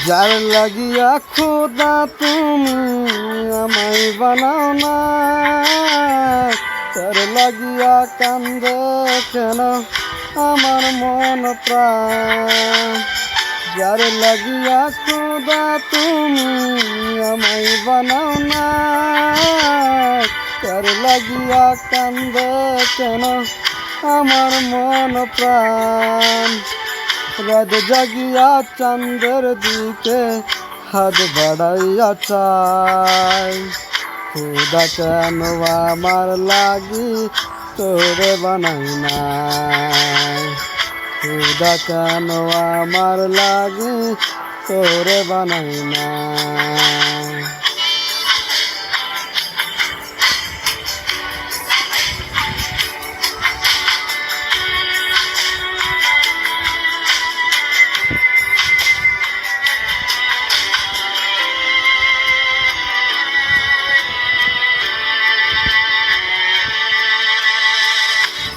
যার লাগিয়া খোদা তুমি আমায় বানাও না, তার লাগিয়া কান্দে কেন আমার মন প্রাণ। যার লাগিয়া খোদা তুমি আমায় বানাও না, তার লাগিয়া কান্দে কেন আমার মন প্রাণ। রাত জাগিয়া চাঁদের দিকে হাত বাড়াইয়া চাই, খোদা কেন আমার লাগি তোরে বানাই নাই। খোদা কেন আমার লাগি তোরে বানাই নাই।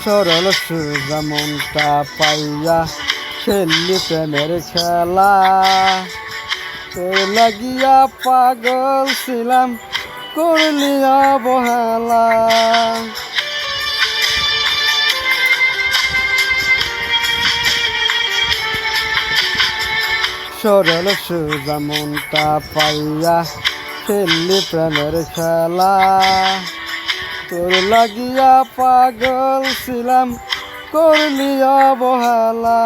সরল সোজা মনটা পাইয়া খেললি প্রেমের খেলা, তোর লাগিয়া পাগল ছিলাম করলি অবহেলা। সরল সোজা মনটা পাইয়া খেললি প্রেমের খেলা, তোর লাগিয়া পাগল ছিলাম করলি অবহেলা।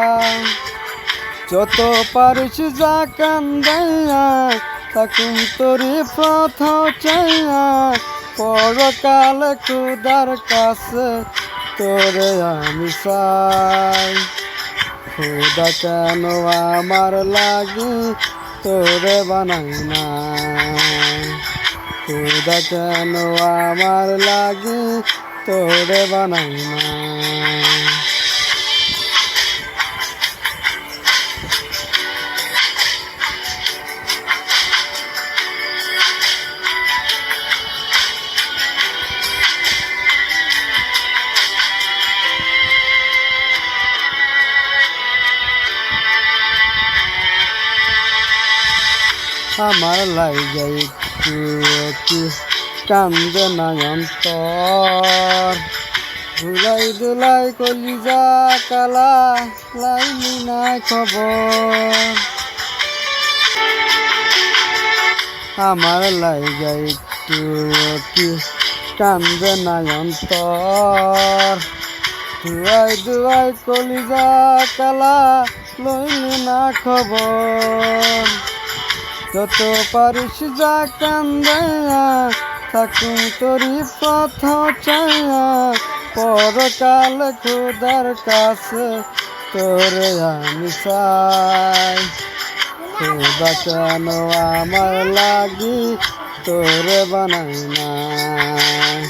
যত পারিস যা কান্দাইয়া থাকুন তোরি প্রথা চাইয়া, পরকাল খোদার কাছে তোরে আমি চাই। খোদা কেন আমার লাগি তোরে বানাই নাই। খোদা কেন আমার লাগি তোরে বানাই নাই। আমার লাইগা একটু কি কান্দে না অন্তর, ধুলাই ধুলাই কলিজা কালা লাইলি না খবর। আমার লাইগা একটু কি কান্দে না অন্তর, ধুয়াই ধুয়াই কলিজা কালা লইলি না খবর। যত পারিস যা কান্দাইয়া থাকুন তোরি প্রথা চাইয়া, পরকাল খোদার কাছে তোরে আমি চাই। খোদা কেন আমার লাগি তোরে বানাই নাই।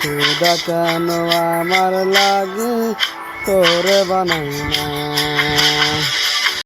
খোদা কেন আমার লাগি তোরে বানাই নাই।